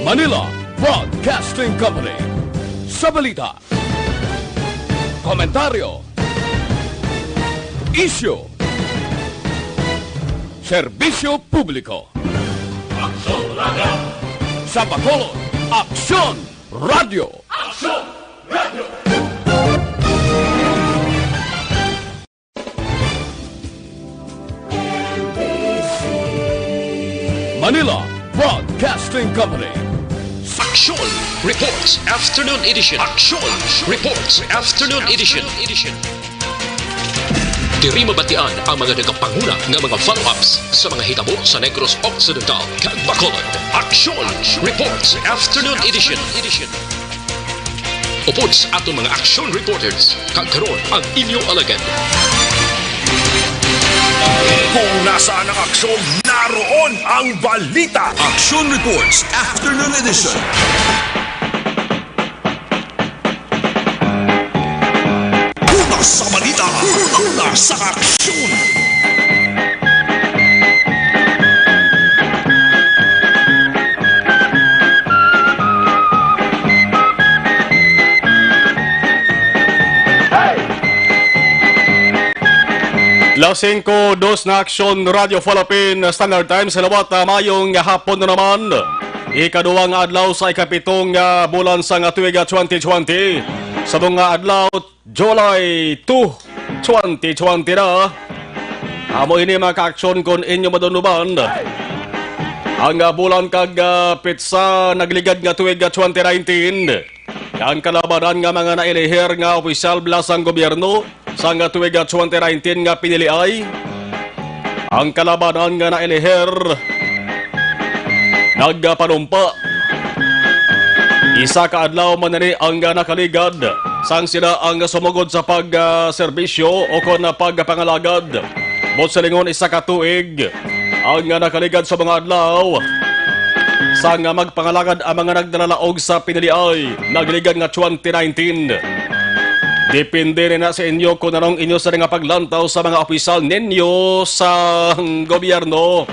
Manila Broadcasting Company. Sa balita, komentaryo, isyu, serbisyo publiko. Aksyon Radio! Sa Bacolod, Aksyon Radio! Aksyon Radio! Manila Broadcasting Company. Aksyon Reports Afternoon Edition. Aksyon Reports Afternoon Edition. Diri mabatian ang mga nagapanguna ng mga follow-ups sa mga hitabo sa Negros Occidental kag Bacolod. Aksyon Reports Afternoon Edition. Upod sa atong mga action reporters, kag karon ang inyo alagad. Kung nasaan ang aksyon, naroon ang balita. Action Reports Afternoon Edition. Una sa balita, una sa aksyon. Lasing ko dos na Aksyon Radio Philippine Standard Time sa lawat mayong hapon na naman. Ikaduwang adlaw sa ikapitong bulan sa tuig 2020. Sa mga adlaw, July 2, 2020 na. Amo ini mga ka-aksyon kung inyo madunuban. Ang bulan kag pitsa nagligad nga tuig 2019. Ang kalabanan nga mga nailihir nga opisyal bilasang gobyerno sa nga tuig 2019 nga pinili ay ang kalabanan nga nailihir nagpanumpa. Isa ka adlaw man ni ang nakaligad sang sila ang sumugod sa pagserbisyo o kon pagpangalagad. Bot sa lingon isa ka tuig ang nakaligad sa mga adlaw sang magpangalagad ang mga nagdalalaog sa pinili ay nagligad nga 2019. Depende na sa inyo kung anong inyo sa nga paglantaw sa mga opisyal ninyo sa gobyerno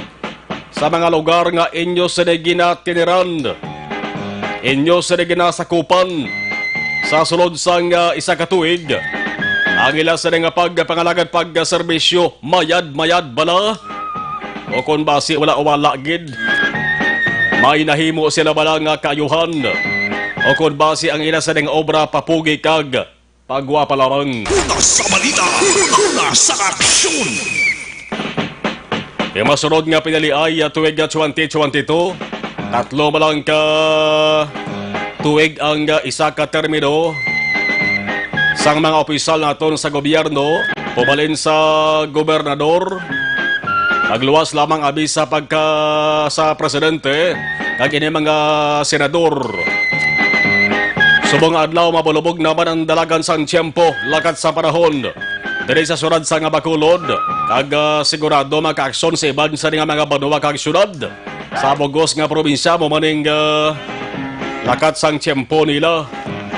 sa mga lugar nga inyo sa ginatiniran, inyo sa ginasakupan sa sulod sang isa ka tuig. Ang ila sa nga pagpangalagad pagserbisyo mayad bala o kung basi wala gid may nahimo sila bala nga kayuhan o kung basi ang ila sa obra papugi kag pagwa palarang. Una sa balita, una sa aksyon. E masunod nga pinali ay tuig 2022. Tatlo malang ka tuig ang isa ka termino sang mga opisyal naton sa gobyerno pubalin sa gobernador. Nagluwas lamang abi sa sa presidente kag ini mga senador. Subong adlaw mabulubog naman ang dalagan sang tiyempo lakat sa panahon. Diri sa surad sa nga Bacolod kag sigurado maka-aksyon sa iban sa mga banwa kag syudad sa bugos nga probinsya mo maning lakat sang tiyempo nila.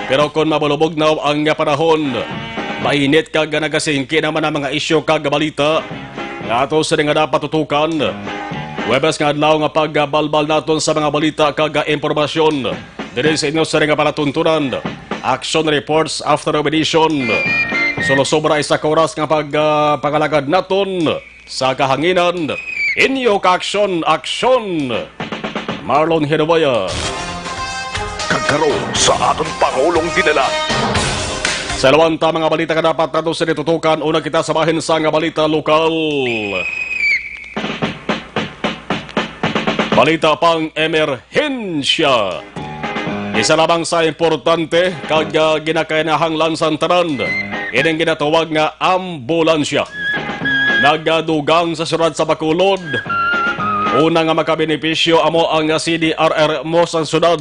Pero kung mabulubog na ang panahon, mainit kag nagasingki naman ang mga isyu kag balita nga ato sa nga dapat tutukan. Webes nga adlaw nga pagbalbal naton sa mga balita kag impormasyon. Dili sa inyo sa nga palatuntunan, Action Reports After Edition. Solo-sobra isa ka oras nga pagpangalagad naton sa kahanginan. Inyo ka-aksyon, aksyon! Marlon Hedawaya. Kagkaroon sa atong Pangulong dinala. Sa lawanta mga balita ka dapat nato sa nitutukan. Una kita sabahin sa nga balita lokal. Balita pang emerhensya. Isa lamang sa importante kag ginakainahanglan sa tanan, ining ginatawag nga ambulansya. Nagadugang sa syudad sa Bacolod. Una nga makabenepisyo amo ang CDRR mo sa syudad,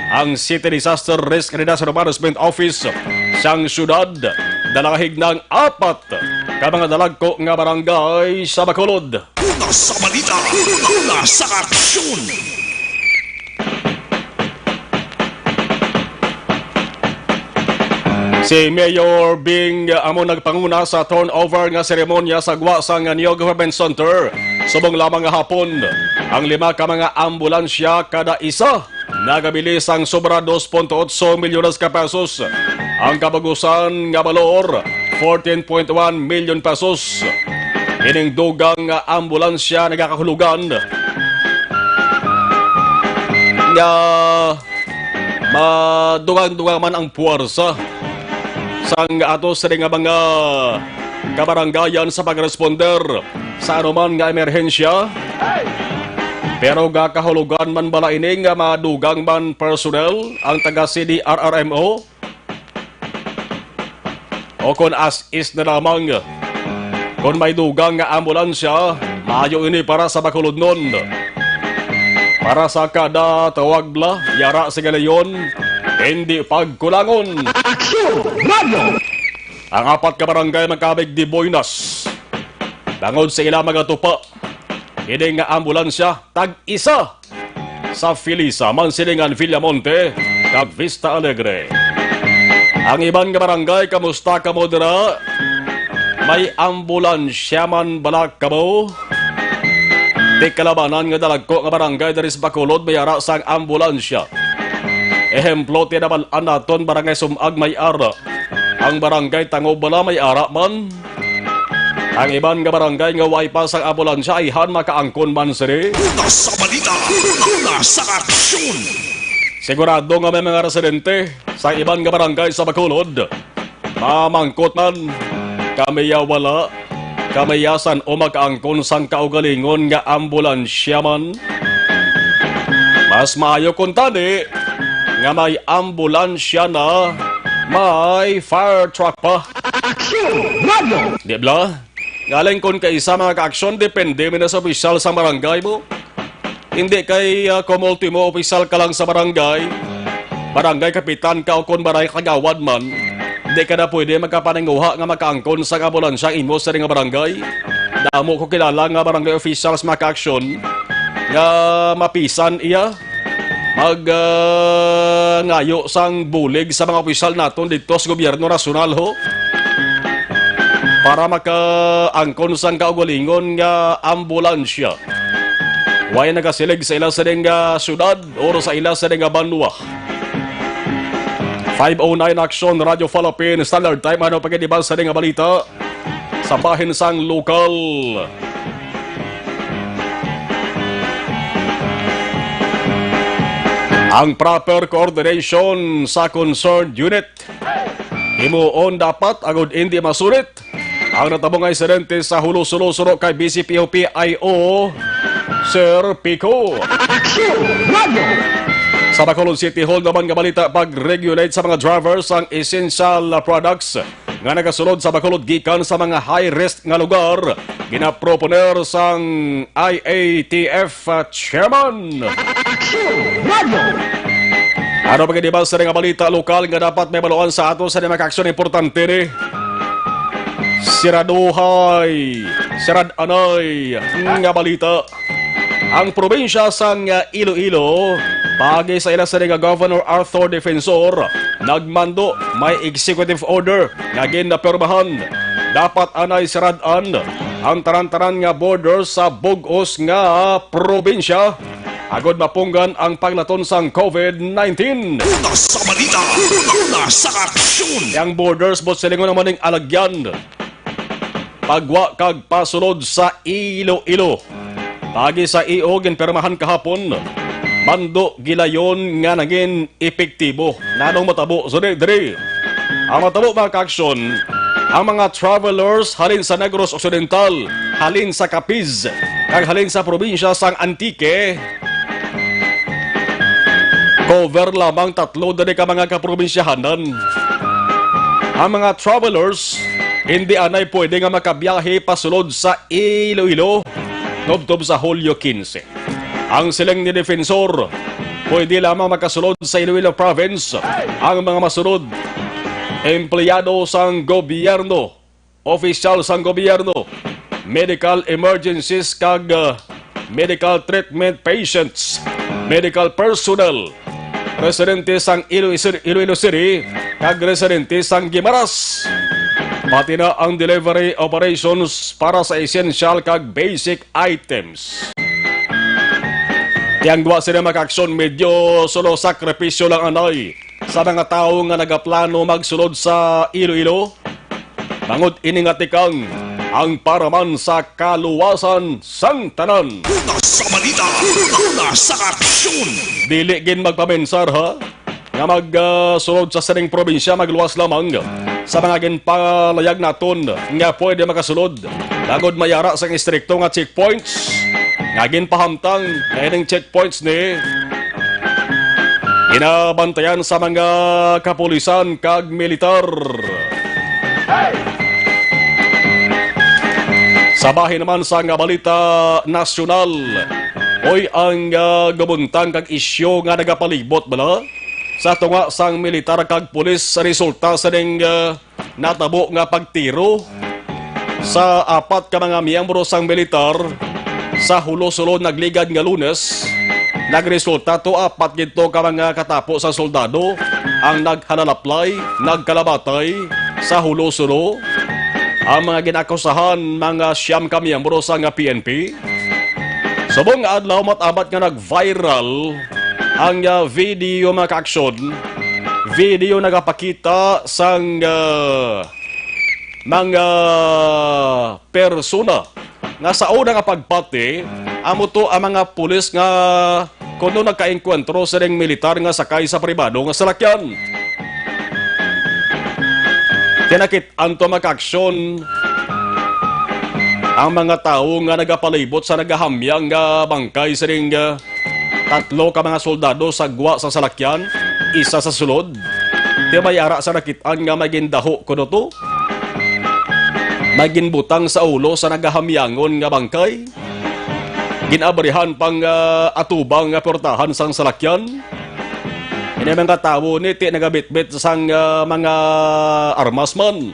ang City Disaster Risk Reduction Management Office sang syudad. Dalahig ng 4 ka mga dalagko nga barangay sa Bacolod. Una sa balita, una sa aksyon. Si Mayor Bing amo nagpanguna sa turnover nga seremonya sa gwa sa New Government Center. Subong lamang nga hapon, ang 5 ka mga ambulansya kada isa nagabili sang sobra 2.8 milyones ka pesos. Ang kabagusan nga balor 14.1 million pesos. Ining dugang nga ambulansya nagakahulugan nga madugang-dugang man ang puwersa sang ato sa nga mga kabaranggayan sa pagresponder sa anuman nga emerhensya. Pero gakahulugan man bala ini nga madugang man personnel ang taga CDRRMO o kung as is na lamang kung may dugang nga ambulansya, maayo ini para sa Bacolod nun. Para sa kada tawagla, yara sa galayon, hindi pagkulangon. Ang apat ka barangay magkabig di Boynas. Bangod sa ila magatupa, hindi nga ambulansya, tag-isa sa Filisa, Mansilingan, Villamonte, kag Vista Alegre. Ang ibang nga barangay, kamusta ka mo dira? May ambulansya man balak ka mo? Di kalabanan nga dalagko nga barangay dari sa Bacolod may ara sang ambulansya. Ehemplo tinabalaan naton barangay Sumag may ara. Ang barangay Tangobala may ara man. Ang iban nga barangay nga way pa sang ambulansya ay han makaangkon man siri. Una sa balita, una sa aksyon. Sigurado nga may mga residente sa iban nga barangay sa Bacolod. Mamangkot man, kamiya wala, kamayasan o makaangkon sang kaugalingon nga ambulansya man. Mas maayo kung tani nga may ambulansya na may fire truck pa. Di ba? Galing kung kaisa mga ka-aksyon, depende mo na sa opisyal sa barangay mo. Hindi kay kumulti mo opisyal ka lang sa barangay. Barangay kapitan ka o kung barangay kagawad man. Hindi ka na pwede magkapaninguha nga makaangkon sa ambulansya imo sa nga barangay. Damo ko kilala nga barangay officials mga ka-aksyon nga mapisan iya ngayo sang bulig sa mga opisyal naton dito sa gobyerno nasyonal ho para makaangkon sang kaugalingon nga ambulansya. Way nagasilig sa ila sa nga syudad o sa ila sa nga banwa. 509 Action Radio Philippine Standard Time ano pagkadibal sa nga balita sa bahin sang lokal. Ang proper coordination sa concerned unit himuon dapat agud hindi masulit ang natabong insidente sa Hulo-Sulo-Suro kay BCPO-PIO Sir Pico. Sa Bacolod City Hall naman nga balita pag-regulate sa mga drivers ang essential products nga nagasulod sa Bacolod gikan sa mga high-risk nga lugar ginaproponer sang IATF chairman. Ano pagkadibal sa nga balita lokal nga dapat may baluan sa ato sa mga aksyon importante ni Siraduhay, Siradanay nga balita. Ang probinsya sang Iloilo, pagi sa ila sa nga Governor Arthur Defensor, nagmando may executive order nga ginapirmahan. Dapat anay siradan ang taran-taran nga borders sa bugos nga probinsya. Agod mapunggan ang paglaton sang COVID-19. Una sa balita, una sa aksyon. Yang borders bot silingon naman ng alagyan. Pagwa kag pasulod sa Iloilo. Pagi sa iyo, ginpermahan kahapon, mando gilayon nga naging epektibo. Nanong matabo, so diri. Ang matabo mga ka-aksyon, ang mga travelers halin sa Negros Occidental, halin sa Capiz, kag halin sa probinsya sang Antique, cover lamang 3 dari ka mga kaprobinsyahanan. Ang mga travelers, hindi anay pwede nga makabiyahe pasulod sa Iloilo, tubtob sa Hulyo 15. Ang silang ni Defensor, pwede lamang makasulod sa Iloilo Province ang mga masunod empleyado sang gobyerno, opisyal sang gobyerno, medical emergencies kag medical treatment patients, medical personnel, residente sang Iloilo City kag residente sang Guimaras. Pati na ang delivery operations para sa essential kag basic items. Tiyangwa sila makaaksyon medyo solo sakripisyo lang anay sa mga tao nga nagaplano magsulod sa Iloilo. Bangod iningatikang ang paraman sa kaluwasan sang tanan. Una sa balita, una sa aksyon. Dili gin magpamensar ha nga magsulod sa sining probinsya magluwas lamang sa mga ginpalayag naton nga pwede makasulod. Dagod mayara sa istrikto nga checkpoints nga ginpahamtang na ining checkpoints ni inabantayan sa mga kapulisan kag militar. Sa bahin naman sa nga balita nasyonal, oy ang gubuntang kag isyo nga nagapalibot bala sa tunga sang militar kag pulis sa resulta sa ning natabo nga pagtiro sa apat ka mga miyembro sang militar sa hulo-sulo nagligad nga Lunes. Nagresulta to apat gito ka mga katapo sa soldado ang naghalalaplay, nagkalabatay sa hulo-sulo. Ang mga ginakusahan mga siyam ka miyembro sa nga PNP. Subong nga adlaw matabat nga nag-viral ang video mga kaaksyon. Video nagapakita sang mga persona nga sa una nga pagpati amo to ang mga pulis nga kuno nagkaengkwentro sa ring militar nga sakay sa pribado nga salakyan. Kinakit-an to makaaksyon ang mga tao nga nagapalibot sa nagahamyang nga bangkay sa ring tatlo ka mga soldado sagwa sa salakyan, isa sa sulod. Di mayara sa nakitaan nga magindaho kuno to. Maginbutang sa ulo sa nagahamyangon nga bangkay. Ginabrihan pang atubang nga portahan sang salakyan. Ini mga tao ni ti nagabitbit sang mga armas man.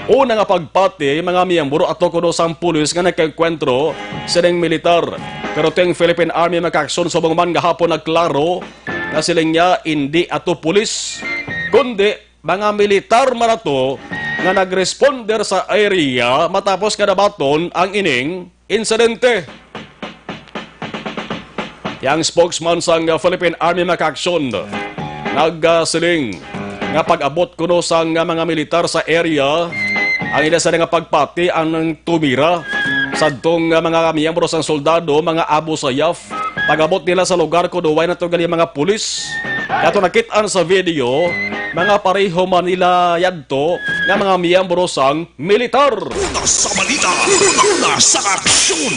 Una nga pagpati, mga miyembro ato kuno sang pulis nga nagkakwentro sa ning militar. Pero ting Philippine Army makaaksyon sa man gahapon nagklaro na siling niya hindi ato pulis, kundi mga militar man ato nga nagresponder sa area matapos kadabaton ang ining insidente. Yang spokesman sang Philippine Army makaaksyon nagsiling nga pag-abot kuno sang mga militar sa area ang ila sa nga pagpati ang tumira sa dong mga miyembro sang soldado, mga Abu Sayyaf. Pag-abot nila sa lugar kuno way natugali mga pulis. Kato nakitaan sa video mga pareho man nila yadto nga mga miyembro sang militar. Una sa balita, una sa aksyon.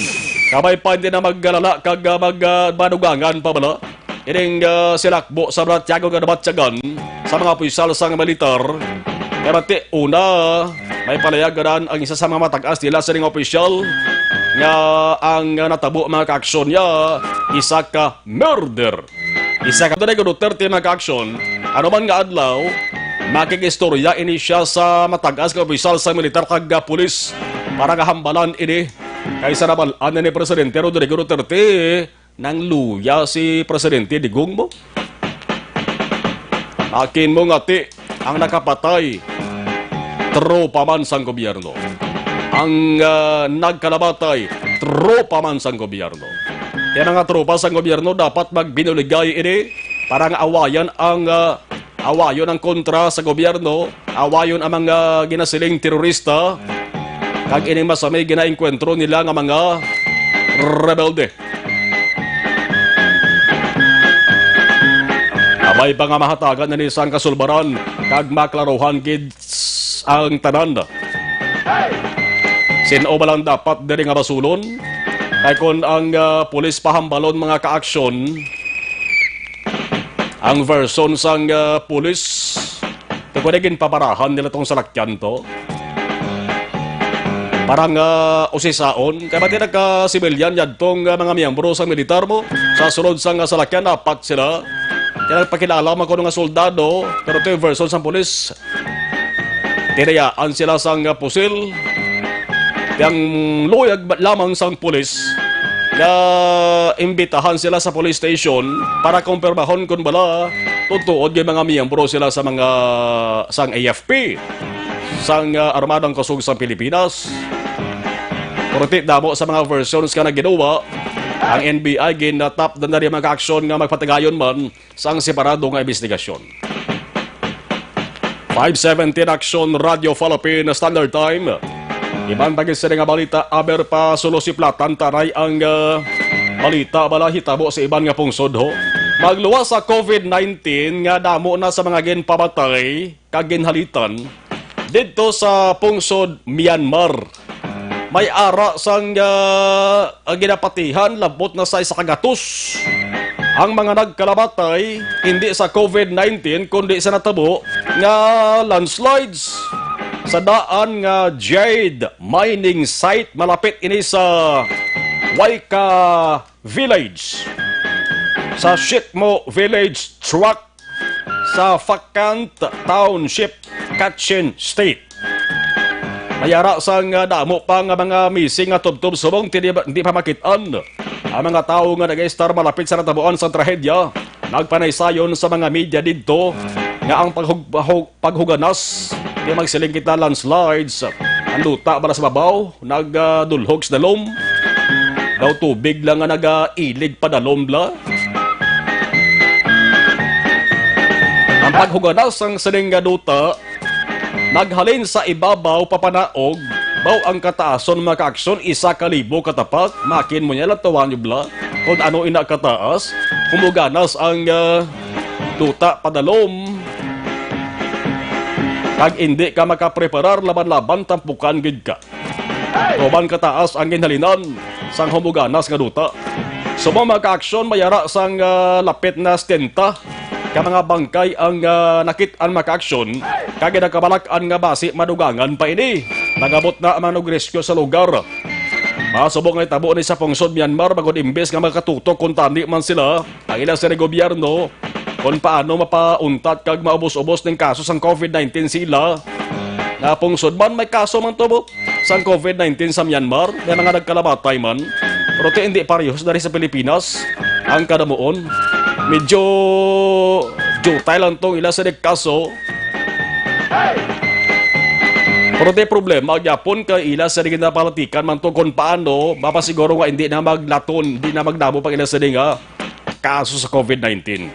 Kabay pa hindi na maggalala kag magbadugangan pa bala. Ining silakbo sa Santiago nga nabatyagan sa mga opisyal sang militar. Pero una, may palayagaran ang isa sa mga matag-as nila sa ning opisyal nga ang natabo mga kaaksyon niya, isa ka murder. Isa ka Rodrigo Duterte mga kaaksyon, ano man nga adlaw, makikistorya ini siya sa matag-as nga opisyal sa militar kag pulis para kahambalan ini. Kaysa nabalaan ni Presidente Rodrigo Duterte nang luya si Presidente Digong mo. Akin mo ngati ang nakapatay tropa man sang gobyerno. Ang nagkalabatay tropa man sang gobyerno. Kaya nga tropa sang gobyerno dapat magbinuligay ini para nga awayan ang kontra sa gobyerno, awayon ang mga ginasiling terorista kag ining masamay ginaengkwentro nila nga mga rebelde. Abay pa nga mahatagan na ni isang kasulbaran kag maklaruhan kids ang tanan. Sino ba lang dapat diri nga basulon? Kay kon ang pulis pahambalon mga kaaksyon, ang version sang pulis, pwede paparahan nila tong salakyan to. Parang usisaon, kaya ba't nagka-sibilyan yan tong mga miyembro sa militar mo? Sa sunod sang salakyan, apat sila. Kaya nagpakilala mo ko ng soldado, pero ito yung version sa pulis. Tinayaan sila sang pusil. Yang luyag lamang sang pulis na imbitahan sila sa police station para kumpirmahon kung bala tutuod yung mga miyembro sila sa mga sang AFP, sang Armadang Kusog sa Pilipinas. Kurti damo sa mga versions ka na ginawa Ang NBI ginatap na rin mga aksyon nga magpatagayon man sa separado nga investigasyon. 5:17 Action Radio Philippine Standard Time. Ibang pag-isiri nga balita, aber pa sulo si Platan taray ang balita bala hitabo sa iban nga pungsod ho. Magluwas sa COVID-19 nga damo na sa mga ginpamatay kag ginhalitan dito sa pungsod Myanmar. May ara sang ginapatihan labot na sa 100. Ang mga nagkalamatay hindi sa COVID-19 kundi sa natabo nga landslides sa daan nga Jade mining site malapit ini sa Waika Village, sa Shitmo Village Truck sa Phakant Township, Kachin State. Mayara sang damo pa nga mga missing nga tubtob subong hindi pa makitaan. Ang mga tao nga nag-estar malapit sa natabuan sa trahedya, nagpanaysayon sa mga media dito nga ang paghuganas di magsiling kita landslides. Ang luta para sa babaw, nagdulhog sa dalom. Daw tubig lang nga nag-ilig pa dalom bla. Ang paghuganas ang siling nga duta, naghalin sa ibabaw papanaog, baw ang kataason mga kaaksyon 1,000 katapat, makin mo niya latawan nyo bla, kung ano ina kataas, humuganas ang duta padalom, kag hindi ka makapreparar laban-laban tampukan gid ka. Koban kataas ang ginhalinan sang humuganas nga duta. So mga kaaksyon mayara sang lapit na stenta, ka mga bangkay ang nakitaan maka-aksyon, kaya nagkabalakan nga basi madugangan pa ini. Nagabot na ang rescue sa lugar. Masubok nga itabo ni sa pungsod Myanmar bagod imbes nga makatutok kung tani man sila ang ilang sa gobyerno kung paano mapauntat kag maubos-ubos ng kaso sang COVID-19 sila. Na pungsod man may kaso man tubo sang COVID-19 sa Myanmar, may mga nagkalamatay man. Pero hindi parehos na rin sa Pilipinas ang kadamuon. Medyo jutay lang itong ilang sa kaso. Pero di problema, gyapon ka ilang sa ginapalatikan man to kung paano, mapasiguro nga hindi na maglaton, hindi na magdamo pag ilang sa nga kaso sa COVID-19.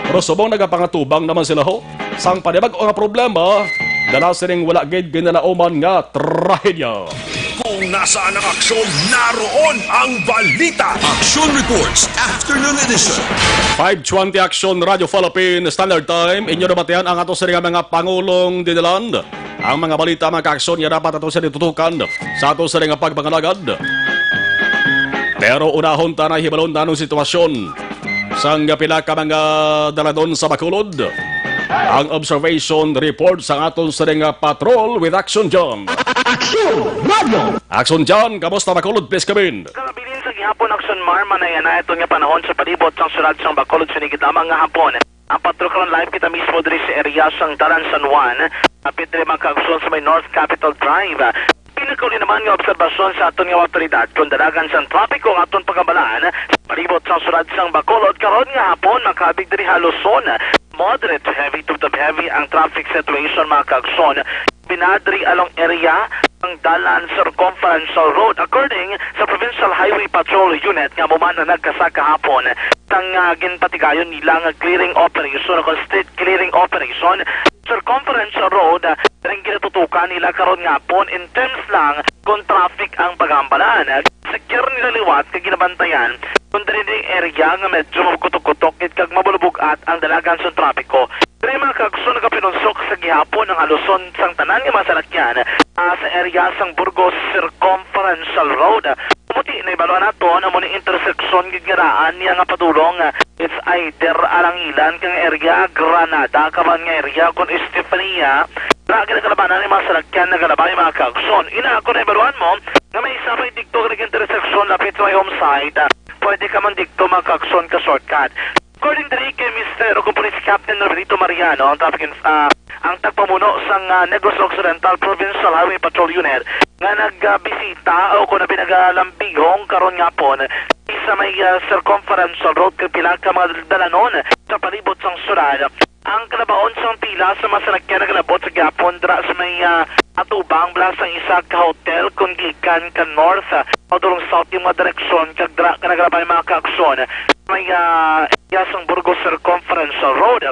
Pero subong nagapangatubang naman sila ho, sang panibag o nga problema, dala sining wala gid ginalauman nga trahedya. Kung nasaan ang aksyon, naroon ang balita. Action Reports Afternoon Edition. 5:20 Action Radio Philippine Standard Time. Inyo nabatihan ang ato sa mga Pangulong dinalan. Ang mga balita mga kaaksyon niya dapat ato sa ditutukan sa ato sa mga pagpangalagad. Pero unahon ta na hibalon na ng sitwasyon sang pila ka mga daladon sa Bacolod. Ang observation report sa aton sa mga patrol with Action John. Action John, kamusta Bacolod? Please come in. Kalabilin sa gihapon Action Marma na yan na itong panahon sa palibot sang syudad sang Bacolod sinigit lamang nga hapon. Ang patrol karon live kita mismo diri sa area sang Dalan San Juan. Kapit diri magkaaksyon sa may North Capitol Drive. Pinakauli naman nga obserbasyon sa aton nga otoridad kung dalagan sang trapiko nga aton pagkabalaan sa palibot sang syudad sang Bacolod karon nga hapon makabig diri haluson. Moderate to heavy to heavy ang traffic situation mga kaaksyon. Pinadri along area ang Dalan Circumferential Road according sa Provincial Highway Patrol Unit nga muman na nagkasa kahapon tang ginpatigayon nila nga clearing operation o street clearing operation Circumferential Road ring ginatutukan nila karon nga hapon in terms lang kung traffic ang pagambalaan. Secure nila liwat kag ginabantayan kung diri area nga medyo magutok-gutok kag mabulubog-at ang dalagan sa trapiko. Diri mga kagsun nagapinonsok sa gihapon ng aluson sang tanan nga masalakyan sa area sang Burgos Circumferential Road. Umuti na ibalo nato na muna intersection gigaraan niya nga padulong. It's either Alangilan kang area, Granada kaman nga area kung Estefania. Lagi na kalabanan ni mga salakyan na kalabay mga kagsun. Ina ako na ibaluan mo na may isa may dikto ka nag-intersection lapit sa may home site. Pwede ka man dikto mga kagsun ka shortcut. According to kay Mr. Police Captain Roberto Mariano, ang tagpamuno sa Negros Occidental Provincial Highway Patrol Unit nga nagbisita o kung pinagalambigong karon nga po sa may circumferential road kapila ka mga dalanon sa palibot sang syudad. ang kalabaon sa pila sa masalakyan na kalabot sa Gapon dra sa may atubang blas ang isa ka hotel kung gikan ka north o durong south yung mga direksyon kag dra ka nagrabay mga kaaksyon may yasang Burgos Circumference Road.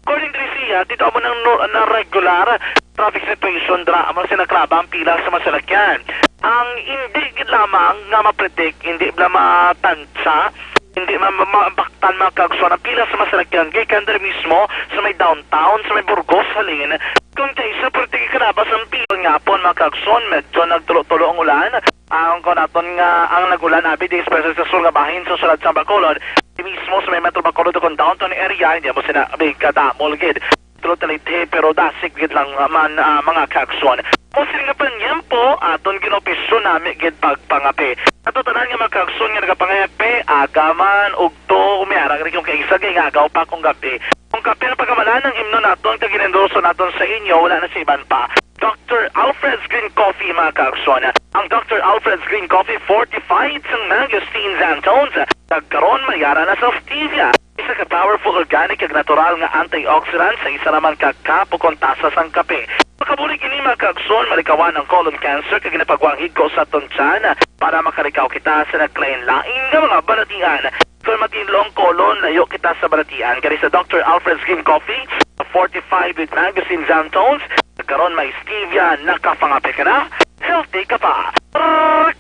According to siya, dito mo na regular traffic situation dra mo sinakraba ang pila sa masalakyan. Ang hindi lamang nga ma-predict, hindi lamang matantsa, hindi mabaktan mga kaaksyon ang pila sa masalakyan gikan diri mismo sa may downtown, sa may Burgos halin. Kung kaysa pertigi karabas ang pila nga po mga kaaksyon, medyo nagtulo-tulo ang ulan. Ang konaton nga ang nagulan abi di especially sa sur nga bahin sa sulad sa Bacolod. Mismo sa may Metro Bacolod kung downtown area, hindi mo sinabi kadamol gid. Tulo-talite pero dasig gid lang man mga kaaksyon. Kung sila nga panyempo, aton ginopiso namin gid pagpangapi. Ato tanan nga magkaaksyon nga nagapangapi, agaman, ugto, umiarang rin yung kaisa kay agaw pa kung gabi. Kung kape na pagkamalan ng imno naton, kaginendorso naton sa inyo, wala na sa iban pa. Dr. Alfred's Green Coffee mga kaaksyon. Ang Dr. Alfred's Green Coffee fortified sa mangosteen xanthones. Nagkaroon mayara na sa stevia. Isa ka powerful organic ag natural nga antioxidant sa isa naman kakapukon tasa sang kape. Makabulig ini mga kaaksyon, malikawan ang colon cancer kag ginapagwanghig ko sa tonchan para makarikaw kita sa naglain-lain nga mga balatian. Kung matinlong colon, layo kita sa balatian. Kaya sa Dr. Alfred's Green Coffee, fortified with mangosteen xanthones, nagkaroon may stevia, nakapangape ka na, healthy ka pa.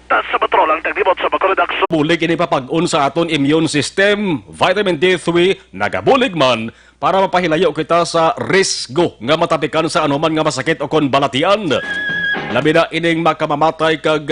Tas sa patrolang taglibot sa Bacolod Aksyon. Bulig ini papag-on sa aton immune system, vitamin D3, nagabulig man, para mapahilayo kita sa risgo nga matapikan sa anuman nga masakit o kon balatian. Labi na ining makamamatay kag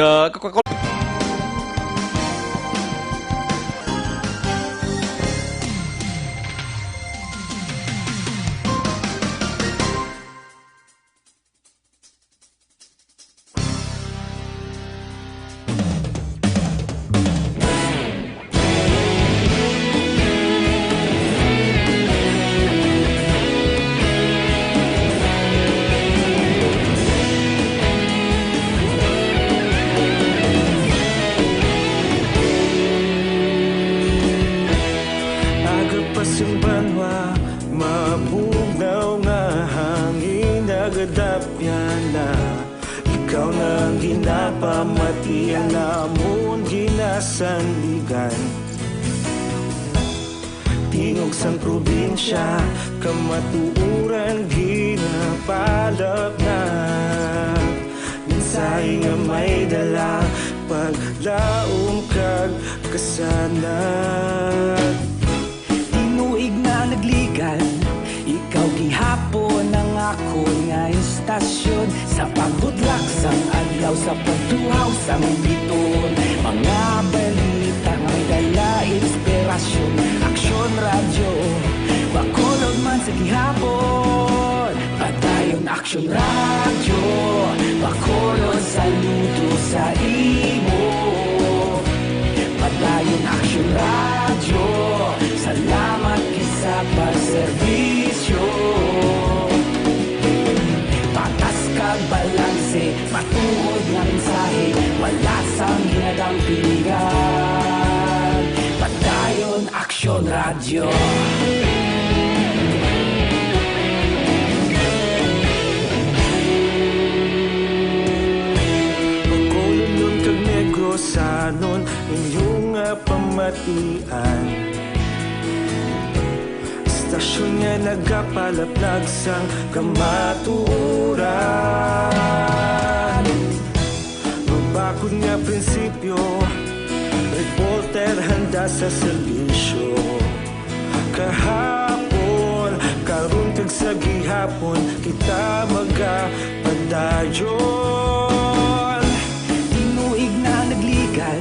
ikaw nang ginapamati ang namon ginasanligan. Tingog sang probinsya, kamatuuran ginapalap na. Minsay nga may dala, paglaom kag kasanag. Tinuig na nagligan, ikaw gihapon ang ako nga istasyon. Sa pagbudlak sang adlaw, sa pagtuhaw sang biton. Mga balita nga may dala inspirasyon. Aksyon radyo, Bacolod man sa gihapon. Padayon Aksyon radyo, Bacolod saludo sa imo. Padayon Aksyon radyo, salamat kisa pagserbisyo. Patas kag balanse, matuod nga mensahe, wala sang ginadampingan. Padayon Aksyon radyo. Bacolod kag Negrosanon, inyong pamatian. Istasyon nga nagapalaplag sang kamatuuran. Mabakod nga prinsipyo, reporter handa sa serbisyo. Kahapon, karon kag sa gihapon, kita magapadayon. Tinuig na nagligan,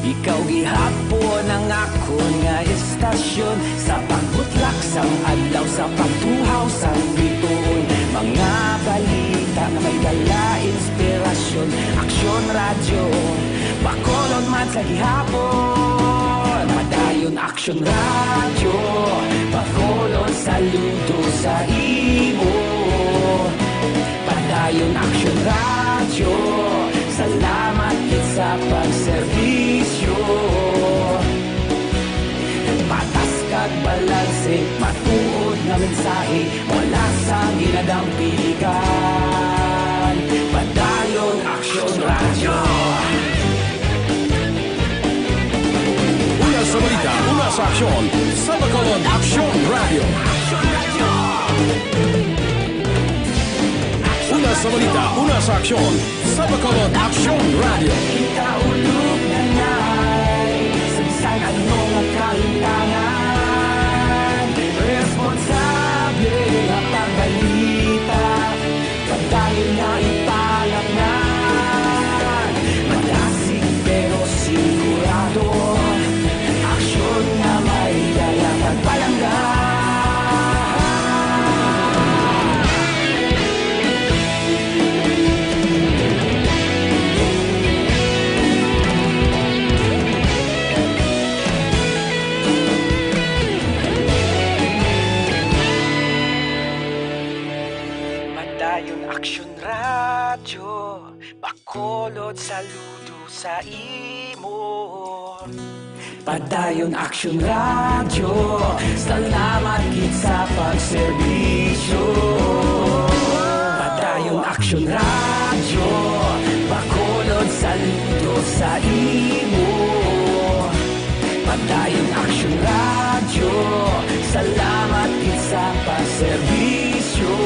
ikaw gihapon ang ako nga istasyon. Sa pagbutlak sang adlaw, sa pagtuhaw sang biton. Mga balita na may dala inspirasyon. Aksyon radyo, Bacolod man sa gihapon. Padayon Aksyon radyo, Bacolod saludo sa imo. Padayon Aksyon radyo, salamat sa pagserbisyo. Patas ka kag balanse, matuod nga mensahe, wala sa ginadampilikan. Padayon Aksyon Radyo. Una sa balita, una sa aksyon, sa Bacolod Aksyon Radio. Una sa balita, una sa aksyon, sa Bacolod Aksyon Radio. Ikaulog na na'y sabisan ano nga kahintangan. Responsable nga pagbalita, pagdahil na ipalaknan. Malasig pero sigurado, aksyon na may dala pagpalanggan. Padayon Aksyon Radyo, Bacolod saludo sa imo. Padayon Aksyon Radyo, salamat gid sa pagserbisyo. Padayon Aksyon Radyo, Bacolod saludo sa imo. Padayon Aksyon Radyo, salamat gid sa pagserbisyo.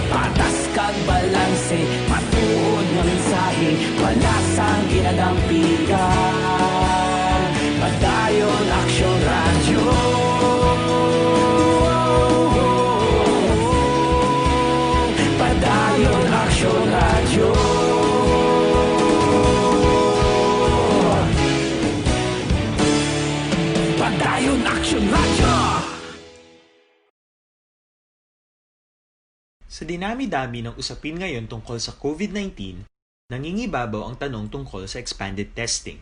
Patas kag balanse, matuod nga mensahe, wala sang ginadampigan. Padayon Aksyon Radyo. Padayon Aksyon Radyo. Padayon Aksyon Radyo. Sa dinami-dami ng usapin ngayon tungkol sa COVID-19, nangingibabaw ang tanong tungkol sa expanded testing.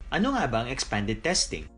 Ano nga ba ang expanded testing?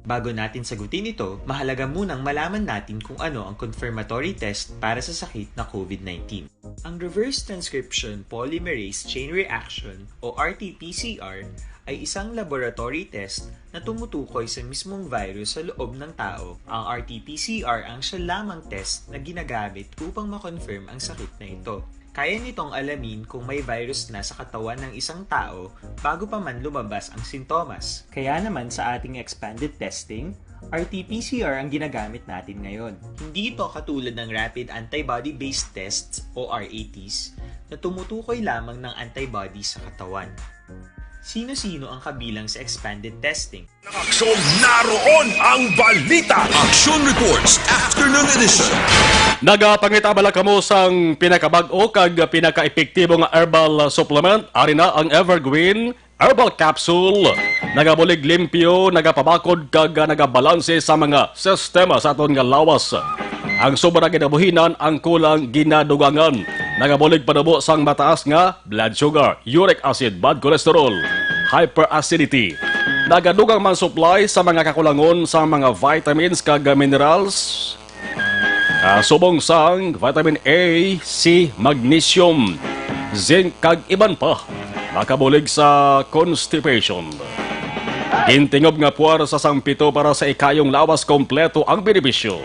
Bago natin sagutin ito, mahalaga munang malaman natin kung ano ang confirmatory test para sa sakit na COVID-19. Ang reverse transcription polymerase chain reaction o RT-PCR ay isang laboratory test na tumutukoy sa mismong virus sa loob ng tao. Ang RT-PCR ang siya lamang test na ginagamit upang makonfirm ang sakit na ito. Kaya nitong alamin kung may virus na sa katawan ng isang tao bago pa man lumabas ang sintomas. Kaya naman sa ating expanded testing, RT-PCR ang ginagamit natin ngayon. Hindi ito katulad ng Rapid Antibody-Based Tests o RATs na tumutukoy lamang ng antibodies sa katawan. Sino-sino ang kabilang sa expanded testing? Aksyon, naroon ang balita! Action Reports Afternoon Edition. Nagapangitabala kamo sang pinakabag-o kag pinaka-epektibo nga herbal supplement, ari na ang Evergreen Herbal Capsule. Nagabulig limpyo, nagapabakod kag nagabalanse sa mga sistema sa aton nga lawas. Ang sobra ginabuhinan, ang kulang ginadugangan. Nagabulig panubo sang mataas nga blood sugar, uric acid, bad cholesterol, hyperacidity. Nagadugang man supply sa mga kakulangon sa mga vitamins kag minerals. Subong sang vitamin A, C, magnesium, zinc kag iban pa. Nakabulig sa constipation. Intingob nga puwar sa sampito para sa ikayong lawas kompleto ang benepisyo.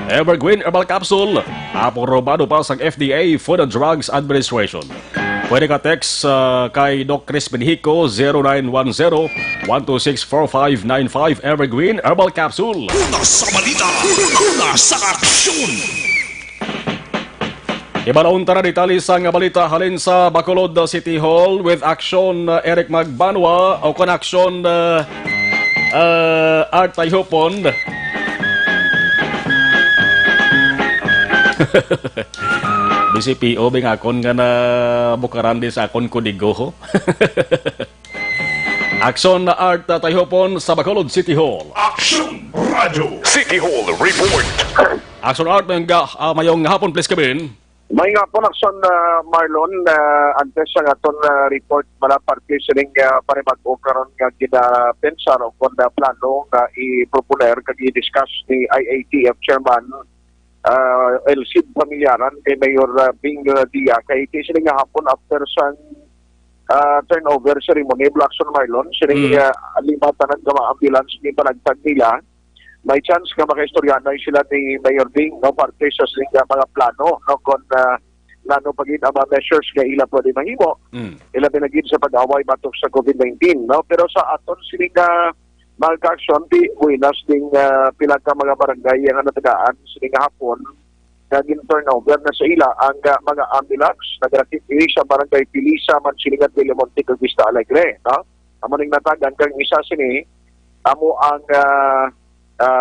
Evergreen Herbal Capsule, aprobado pa sa FDA Food and Drugs Administration. Pwede ka text kay Doc Chris Benhico 0910-126-4595 Evergreen Herbal Capsule. Una sa balita, una sa aksyon! Ibalaon tara detalye sa nga balita halin sa Bacolod City Hall with action Eric Magbanwa o kon action Art Tayhopon. BCPO bing akon nga na bukaran din sa akon kudigo ho. Action na Art Tayhopon sa Bacolod City Hall. Action Radio City Hall Report. Action Art mayong hapon please kabin. May nga po Action Marlon antes sa aton report malaparte sining panibag-o karon nga gina-pensar o kung plano nga i-proponer kag i-discuss ni IATF Chairman El Cid Pamilyaran kay Mayor Bing Dia kay sining nga hapon after sang turnover ceremony Blackson Marlon sining lima tanan ka mga ambulance ni panagtag nila. May chance nga makaistorya na sila ni Mayor Ding no parte sa sining mga plano no kon plano pagin ang mga measures nga ila pwede mahimo. Ila pinagin sa pag-away batok sa COVID-19 no pero sa aton sining mga ka-aksyon di buinas ding pila ka mga barangay nga natagaan sining hapon naging turnover na sa ila ang mga ambulance nagrakit sa barangay Pilisa man silingan de Monte ug Vista Alegre no amaning natagan kang isa sini amo ang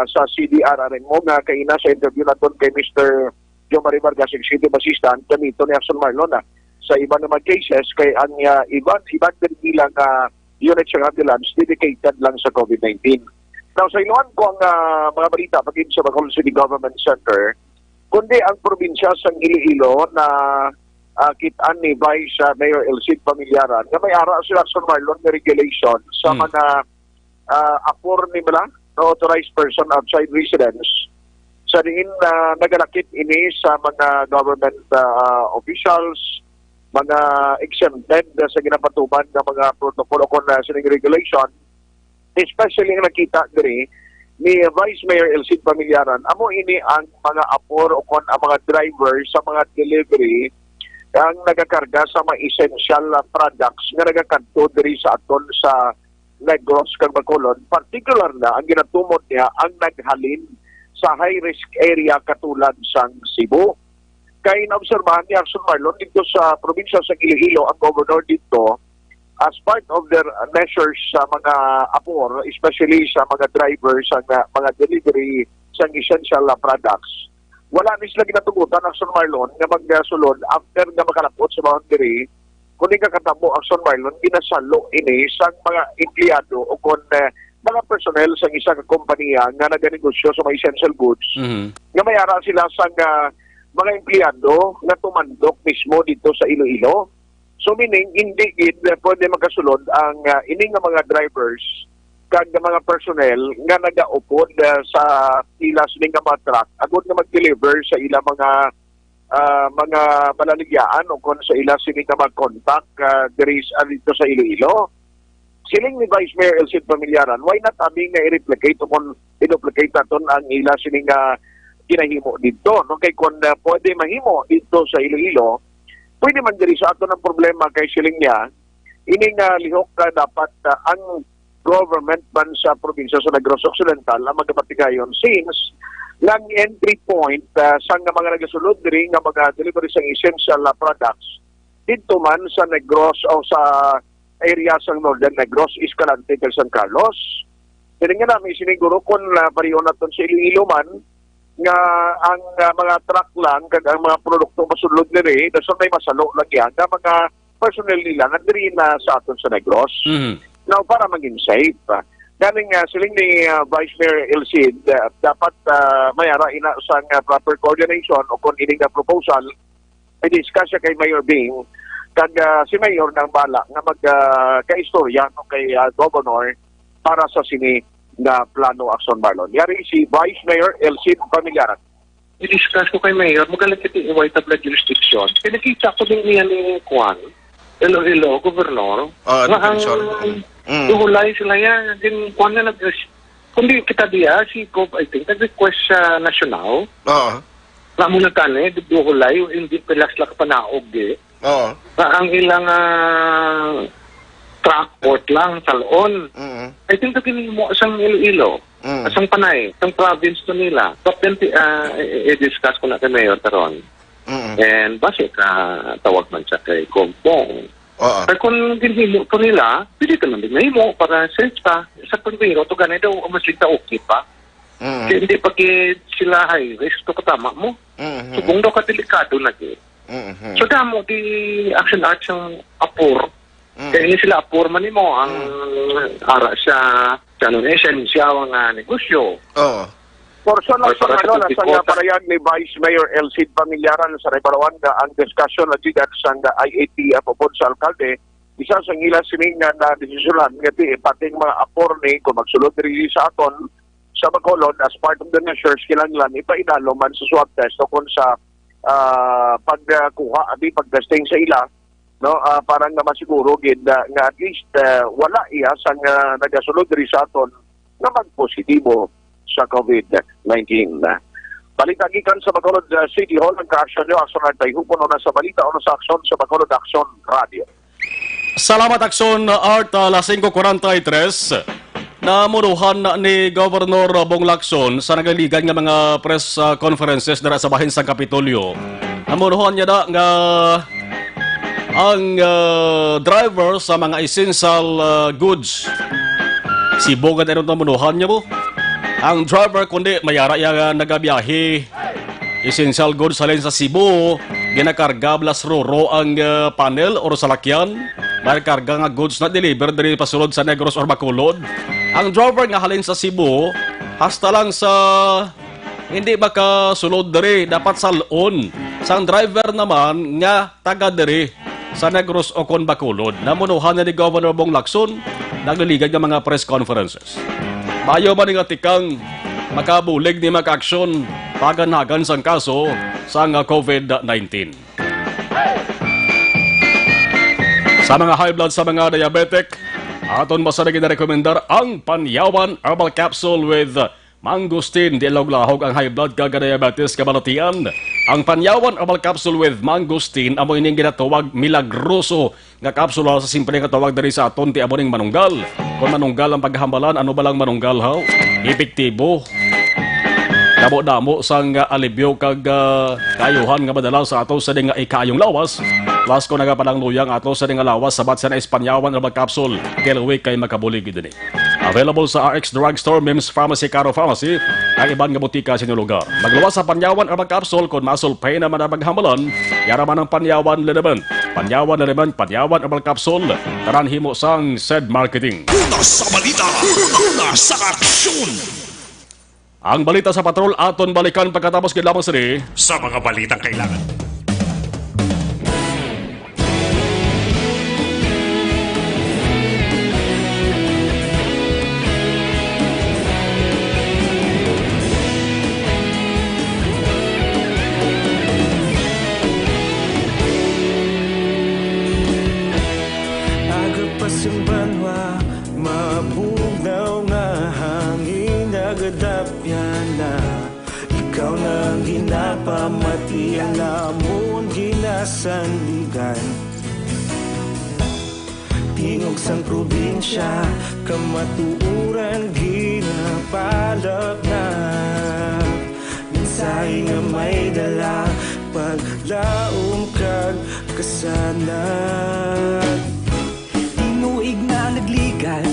sa CDR rin mo nga kaina sa interview naton kay Mr. Jo Marie Vargas Executive Assistant kanito ni Action Marlon sa iba naman cases kay ang iban din bilang unit sa ambulance dedicated lang sa COVID-19. Now sa iluan ko ang mga balita pagin sa Bacolod City Government Center kundi ang probinsya sa Iloilo na kitaan ni Vice Mayor Elcid Pamillaran nga may ara sila sa Marlon na regulation sa mga apor ni Mala no authorized person outside residence sa diin nagalakit ini sa mga government officials mga exempted sa ginapatuman ng mga protocol o sining regulation especially nga nakita diri ni Vice Mayor Elcid Pamillaran, amo ini ang mga apor o kon ang mga driver sa mga delivery ang nagakarga sa mga essential products nga nagakadto diri sa aton sa Negros kag Bacolod, particular na ang ginatumod niya ang naghalin sa high-risk area katulad sang Cebu. Kay naobserbahan ni Action Marlon dito sa probinsya sa Iloilo ang governor dito as part of their measures sa mga apor, especially sa mga drivers, sa mga delivery sa essential products. Wala ni sila ginatugutan Action Marlon nga magsulod after nga makalapot sa boundary kuning kakatabo Action Marlon ginasalo ini sa mga empleyado o kon mga personnel sa isa ka kompanya nga naganegosyo sa mga essential goods nga may ara sila sa mga empleyado nga tumandok mismo dito sa Iloilo. So meaning, hindi pwede makasulod ang ining mga drivers kag mga personnel nga nagaupod sa ila sining mga truck agud nga mag-deliver sa ila mga malaligyaan o kon sa ila sining mga contact diri dito sa Iloilo. Siling ni Vice Mayor Elcid Pamillaran, why not aming nga i-replicate o kon i-duplicate naton ang ila sining kinahimo dito no kay kon pwede mahimo dito sa Iloilo pwede man diri sa ato ng problema kay siling niya, ining lihok dapat ang government man sa probinsya sa Negros Occidental ang magapatigayon since lang entry point sa mga nagasulod diri nga mga delivery sa essential products dito man sa Negros o sa area sa Northern Negros, Escalante, San Carlos. Kaya nga namin siniguro kung pariyon natin sa Iloilo man nga ang mga truck lang kag ang mga produkto masulod diri dason may masalo lang yan nga mga personnel nila nga diri na sa aton sa Negros. Now para maging safe galing siling ni Vice Mayor Elcid dapat mayara ina sa proper coordination o kung ining proposal i-discuss siya kay Mayor Bing kag si Mayor nang bala nga magkaistorya kay Governor para sa sini na plano Action Marlon. Yari si Vice Mayor Elcid Pamillaran. I-discuss ko kay Mayor, magalit ito i-white tablet jurisdiction. Pinakita ko din niya ni Juan, Iloilo, Governor, na ang duhulay sila yan. Din Juan na kundi kita diya, si Gov, I think, nag-request sa national. Na muna tani, duhulay, hindi pilas-lak panaog na ang ilang transport lang sa loon. I think na mo isang Iloilo, isang Panay, isang province to nila. But then, i-discuss ko na kay Mayor Taron. And base tawag man siya kay Kompong. Pero kung ginhimo ko nila, pwede ka naman mahimo para safe pa. Sa pagwiro, ito ganay daw, mas ligta okay pa. Kaya hindi pag sila high risk, ito katama mo. So kung daw kadelikado na so damo, di action arts yung apur. Kaya hindi sila apur man mo ang ara sa essensya ang negosyo. Porson lang sa sa parayag ni Vice Mayor Elcid Pamillaran sa Rebarawan ang discussion na dyan sa IATF o sa alkalde, isa sa ngila sining na desisyonan ngati pating mga apor ni kung magsulod diri sa aton sa Bacolod as part of the measures kinahanglan ipaidalo man sa swab test o kung sa pagkuha pagtesting sa ila no, parang na masiguro gid nga at least wala iya sang nagasulod diri sa aton nga magpositibo sa COVID-19. Balita gikan sa Bacolod City Hall ang ka-aksyon nyo aksyon na tayo na sa balita o sa aksyon sa Bacolod Aksyon Radio. Salamat Aksyon Art, alas 5:43. Namunuhan ni Governor Bong Lacson sa nagliligan nga mga press conferences dara sa bahin sa Kapitolyo. Namunuhan niya na nga ang driver sa mga essential goods. Si Bogan ay namunuhan niya mo. Ang driver kundi mayara yung nagabiyahe. Essential goods halin sa Cebu, ginakarga blas roro ang panel or salakyan. May karga nga goods na deliver diri pasulod sa Negros or Bacolod. Ang driver nga halin sa Cebu, hasta lang sa hindi makasulod diri dapat salon. Sang driver naman nga taga diri sa Negros o kon Bacolod. Namunuhan ni Governor Bong Lacson nagliligan ng mga press conferences. Bayo man nga tikang makabulig ni maka-aksyon paganagan sang kaso sa COVID-19. Sa mga high blood, sa mga diabetic, aton masanagin na rekomendar ang Panyawan Herbal Capsule with Mangosteen. Di lahog ang high blood kaga diabetes kabalatian. Ang Panyawan Herbal Capsule with Mangosteen amo ining ginatawag milagroso nga kapsula sa simple nga tawag diri sa aton ti aboning manunggal. Kung manunggal ang paghambalan, ano ba lang manunggal haw? Epektibo. Damo-damo sang alibyo kag kayuhan nga madala sa ato sa nga ikayong lawas. Plus ko nagapalang luyang ato sa nga lawas sabat sa na Espanyawan Herbal Capsule. Kelaway kay makabulig din. Available sa RX Drugstore, Mims Pharmacy, Caro Pharmacy, ang ibang nga butika sa inyong lugar. Magluwas sa Panyawan Herbal Capsule kung masulpay naman ang paghambalan, yaraman ang Panyawan Leleban. Panyawan Leleban, Panyawan Herbal Capsule, taranhimo sang SED Marketing. Una sa balita, una sa aksyon. Ang balita sa patrol aton balikan pagkatapos lamang sini Sa mga balitang kailangan. Agapasang banwa, mabugnaw nga hangin nagadapyan na. Ikaw na ang ginapamatian namon ginasandigan. Tingog sang probinsya, kamatuuran ginapalap na. Minsay nga may dala, paglaom kag kasanan. Tinuig na nagligan,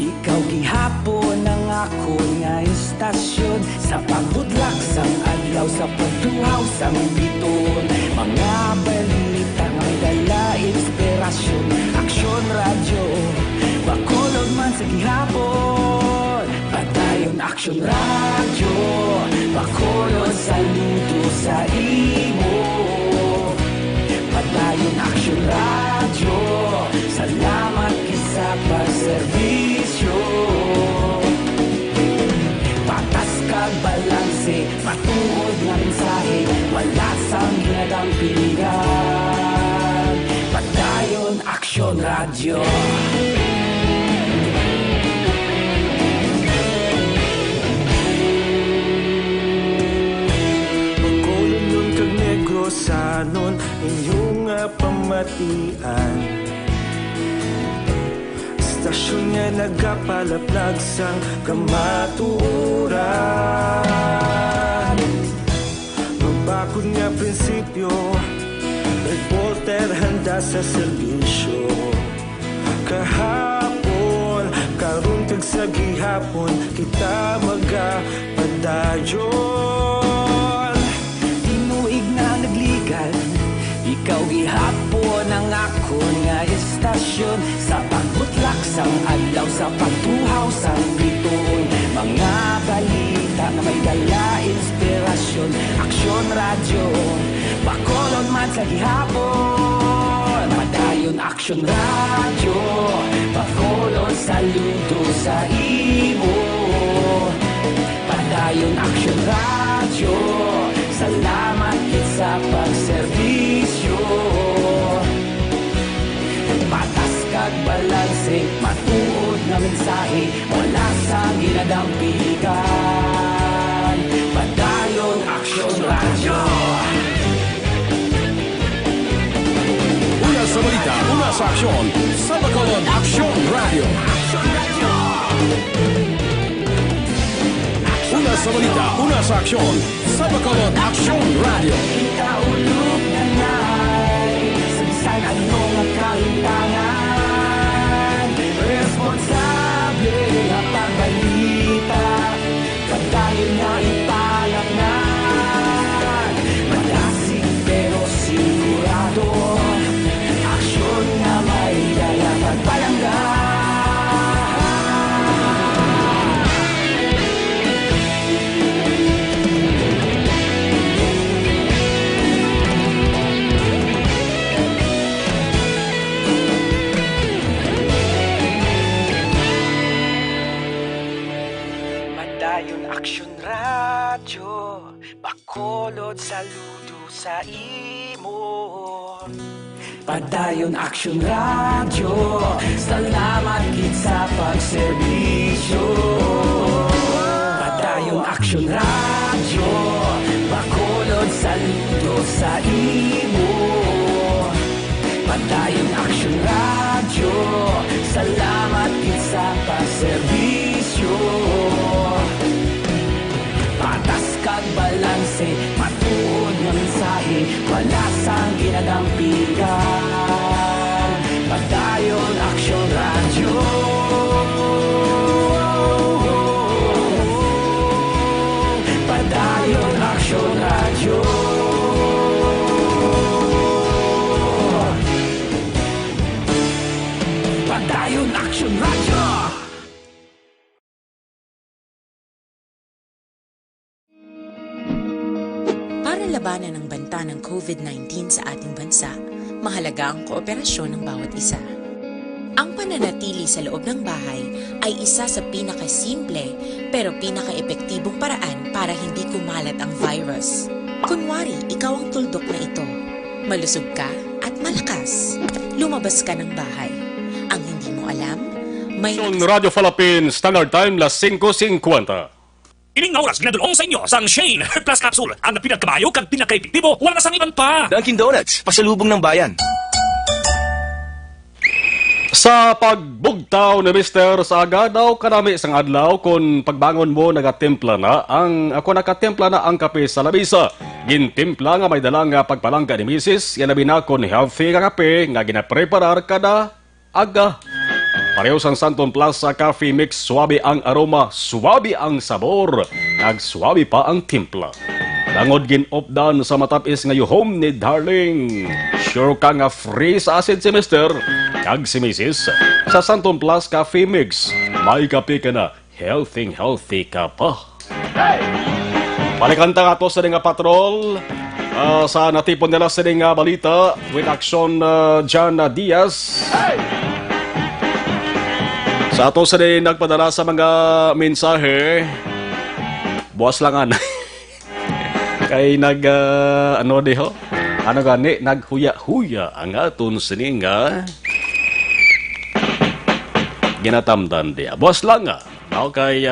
ikaw gihapon ang ako nga istasyon. Sa pagbudlak sang adlaw, sa pagtuhaw sang biton. Mga balita nga dala inspirasyon. Aksyon radyo, Bacolod man sa gihapon. Padayon Aksyon radyo, Bacolod saludo sa imo. Padayon Aksyon radyo, salamat kisa pagserbisyo. Patas kag balanse, matuod nga mensahe, wala sang ginadang pilihan. Padayon Aksyon radyo. Bacolod nun kag Negrosanon, inyong pamatian. Istasyon nga nagapalaplag sang kamatuuran. Magbakod nga prinsipyo, reporter handa sa serbisyo. Kahapon, karon kag sa gihapon, kita magapadayon. Tinuig na nagligan, ikaw gihapon ang ako nga istasyon. Sa pagbutlak sang adlaw, sa pagtuhaw sang biton. Mga balita na may dala inspirasyon. Aksyon radyo, Bacolod man sa gihapon. Padayon Aksyon radyo, Bacolod saludo sa imo. Padayon Aksyon radyo, salamat kit sa pagserbisyo. sa aksyon sa Bacolod Action Radio. Una sa balita, una sa aksyon sa Bacolod Action Radio. Ikaulog na na'y sabisan anong kahintangan. Responsable ang pagbalita, pagdayon na ipalangan. Malasig pero sigurado, aksyon na may dala pagpalanggan. Action Radio, Bacolod, saludo sa imo. Padayon Action Radio, salamat gid sa pagserbisyo. Padayon Action Radio, Bacolod, saludo sa imo. Padayon Action Radio, salamat gid sa pagserbisyo. Patas kag balanse, matuod nga mensahe, wala sang ginadampigan. Padayon Action Radio. Padayon Action Radio. Padayon Action Radio. Para labanan ang banta ng COVID-19 sa ating bansa, mahalaga ang kooperasyon ng bawat isa. Ang pananatili sa loob ng bahay ay isa sa pinakasimple pero pinaka-epektibong paraan para hindi kumalat ang virus. Kunwari, ikaw ang tuldok na ito. Malusog ka at malakas. Lumabas ka ng bahay. Ang hindi mo alam, may... Radio Philippines, Standard Time, las 5:50. Ining nga oras ginadulong sa inyo sang Shane Plus Capsule. Ang pinagkabayo kag pinaka-epektibo, wala na sang iban pa. Dunkin Donuts, pasalubong ng bayan. Sa pagbugtaw ni Mr. sa aga daw kanami sang adlaw kung pagbangon mo nakatimpla na ang kape sa labisa. Gintimpla nga may dalang pagpalangka ni Mrs. Yan na binakon healthy nga kape nga ginapreparar kada aga. Pareho sang Santon Plaza Coffee Mix, suwabe ang aroma, suwabe ang sabor, nagsuwabe pa ang timpla. Langod gin-opdan sa matapis nga yuhom ni Darling. Sure ka nga free sa acid si Mr. Kag si Mrs. Sa Santon Plaza Coffee Mix, may kape ka na, healthy ka pa. Palikanta nga to sa nga patrol. Sa natipon nila sa nga balita with action John Diaz. Sa ato sa din nagpadala sa mga mensahe, buwas langan. Kay naghuya-huya ang aton sininga. Ginatamdan dia. Buwas lang nga. Kay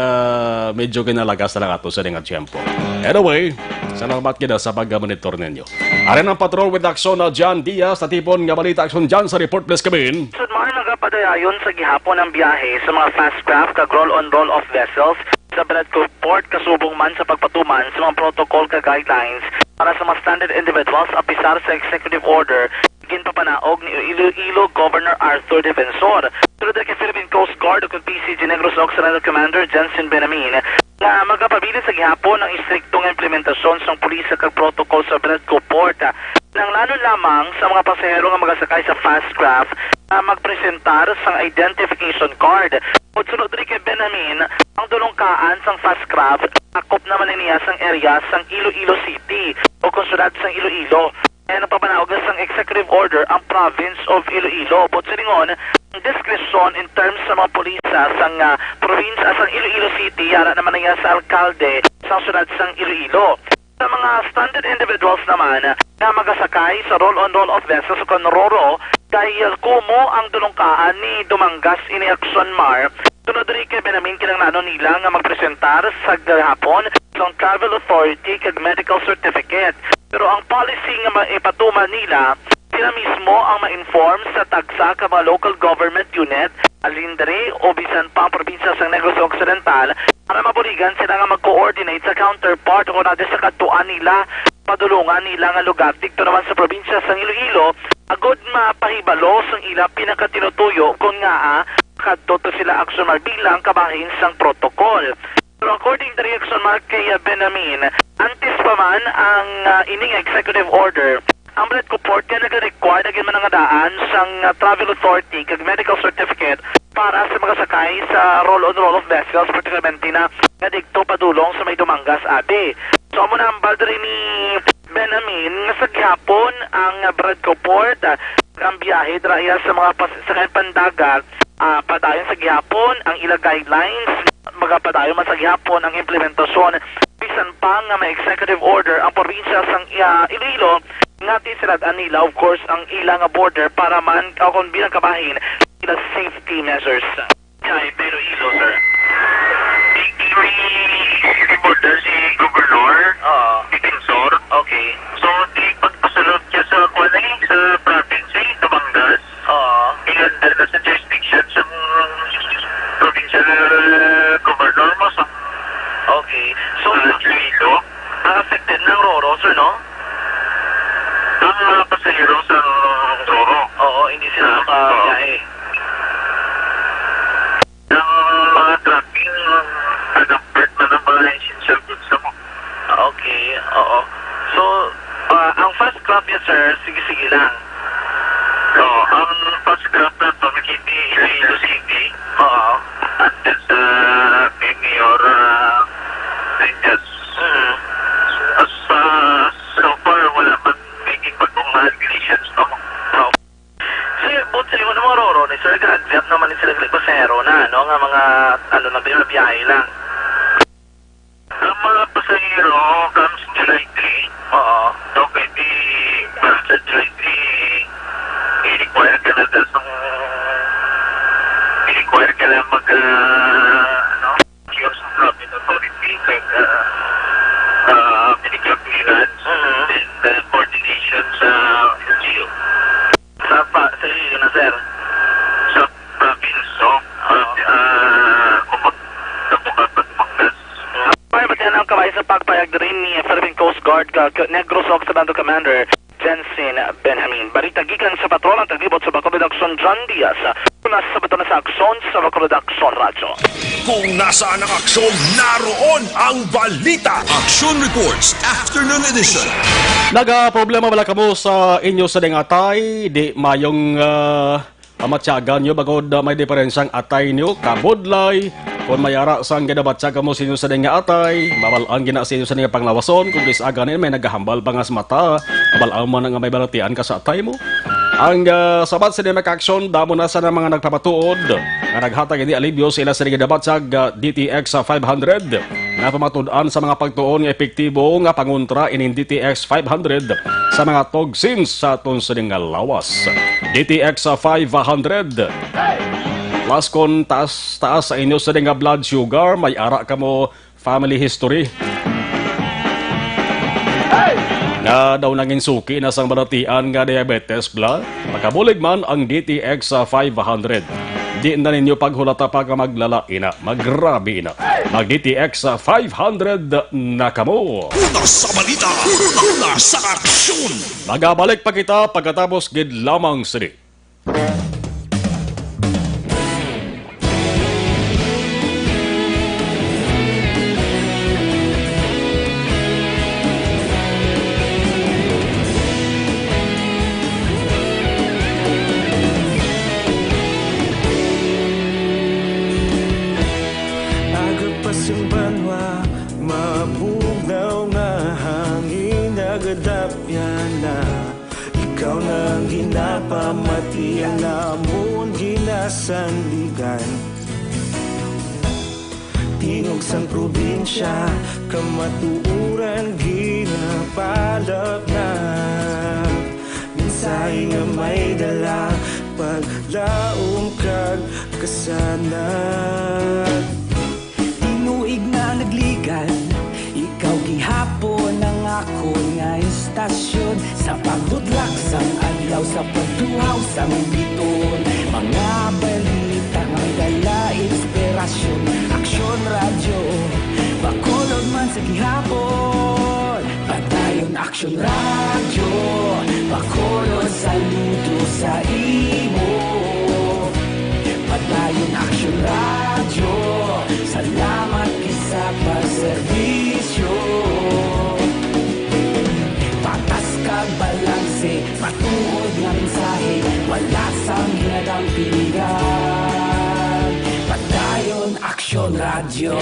medyo kinalagas na lang ato sa din nga tiyempo. Anyway, salamat kita sa pag-monitor ninyo. Arin ang patrol with action na John Diaz, natipon nga balita action John sa report, please come in. Padayon sa gihapon ng biyahe sa mga fast craft kag roll-on roll-off vessels sa Benetco Port kasubong man sa pagpatuman sa mga protocol kag guidelines para sa mga standard individuals apisar sa executive order ginpapanaog ni Iloilo Governor Arthur Defensor. Tulad kay Philippine Coast Guard o kag PCG Negros Occidental Commander Jensen Benamin nga magapabilis sa gihapon ang istriktong implementasyon sa pulisya kag protocol sa Benetco Port. Nang lalo lamang sa mga pasahero nga magasakay sa fast craft na magpresentar sang identification card. O sunod rin kay Benamin, ang dulongkaan sang fast craft akop naman niya sang area sang Iloilo City o konsulad sang Iloilo. Kaya napapanaog sang executive order ang province of Iloilo. But sa lingon, ang diskresyon in terms sa mga polisa sang province sang Iloilo City, yara naman niya sa alkalde sang sunod sang Iloilo. Sa mga standard individuals naman na magasakay sa roll-on roll-off vessels o kanroro, kay kumo ang dulongkaan ni Dumangas ini Action Mar. Sunod rin kay Benamin kinanglano nila nga magpresentar sa gahapon sa travel authority kag medical certificate. Pero ang policy nga maipatuman nila sila mismo ang ma-inform sa tagsa ka mga local government unit, alindre o bisan pa ang probinsya sa Negros Occidental para mabuligan sila nga mag-coordinate sa counterpart o natin sa katuan nila, padulungan nila nga lugar dito naman sa probinsya sa Iloilo, agod mapahibalo sa ila pinakatinutuyo kung nga kadto to sila action mark bilang kabahin sang protocol. Pero according to reaction mark kay Benamin, antes pa man ang ining executive order, ang Brad Kuport kaya nag-require na man ang daan sang travel authority kag medical certificate para sa mga sakay sa roll-on-roll of vessels, particularmente na dikto padulong sa may Dumangas Abe. So amo na ang baldri ni Benamin nga sa gihapon ang Brad Kuport ang biyahe draya sa mga sakay pandagat padayon sa gihapon ang ila guidelines magapadayon man sa gihapon ang implementasyon bisan pa nga may executive order ang probinsya sang Iloilo ngati siladaan nila of course ang ilang border para man kung bilang kabahin ila safety measures. Kay pero Iloilo sir. Di border si Governor Defensor. Okay. So di pagpasulod siya sa kuwanay sa province Dumangas. Ilan na sa jurisdiction sa provincial governor mo sa okay. So Iloilo affected ng Roro sir no? Ang mga pasahero sa Roro. Oo, hindi sila makabiyahe. Ang mga trucking adapted na ng mga essential goods mo. Okay, oo. So, ang fast crop yan sir, sige-sige lang. Oo, ang fast crop na ito, Makiti, Iloilo City. Oo. Until sa Mayor Rangers. So far, wala man making pagmumahal conditions na mo. But sa inyo naman Roro, ni Sir Gadget naman ni sila pasero na, no? Nga mga, biyahe lang. Ang mga pasahero comes July 3. Oo. So, pwede, sa July 3, i-require ka na i-require ka na cure sa Province Authority, kag, medical clearance, and coordination sa LGU. Sa iyo na sir? Sa province, so, kumagkapas. Ay, ba't yan ang kabay sa pagpayag rin ni Philippine Coast Guard Negros Occidental Commander Jensen Benjamin. Balita gikan sa patrol ang taglibot sa Bacolod Action John Diaz. Nasa sa bato na sa aksyon sa Bacolod Action Radyo. Kung nasaan ang aksyon, naroon ang balita. Action Reports, Afternoon Edition. Naga-problema bala kamo sa inyo sa atay, di mayong matyagan nyo bagod may diferensyang atay nyo, kabudlay, kung mayara sang ginabatsyaga mo sa inyo sa atay, mabalang gina sa inyo sa panglawason, kung disaganin may naghahambal pa nga sa mata, mabalang man nga may balatian ka sa atay mo. Ang sabat sa Demac Action, damo na sa mga nagpapatuod nga naghatag ini alibyo sa ila sa ginabatsag DTX 500 na pamatudan sa mga pagtuon nga epektibo nga pangontra ining DTX 500 sa mga toxins sa aton sa nga lawas. DTX 500 plus kon taas sa inyo sa nga blood sugar, may ara ka mo family history. Na daw nanging suki na sang balatian nga diabetes blood, makabulig man ang DTX 500. Di na ninyo paghulata pa ka maglalaki na, magrabi na. Mag DTX 500 na kamo. Una sa balita, una sa aksyon. Magabalik pa kita pagkatapos gid lamang sini. Ikaw nang ginapamati ang namon ginasandigan. Tingog sang probinsya, kamatuuran ginapalap na. Minsay nga may dala, paglaom kag kasanat. Tinuig na nagligan, ikaw gihapon ang ako nga istasyon. Sa pagdudlak sang adlaw sa pagtuhaw sa biton. Mga balita may dala inspirasyon. Aksyon radyo, bakolod man sa gihapon. Padayon aksyon radyo, bakolod saludo sa imo. Padayon aksyon radyo, salamat isa pa serbisyo. Patas kag balanse, matuod nga mensahe, wala sang hinadang pilihan. Padayon aksyon radyo.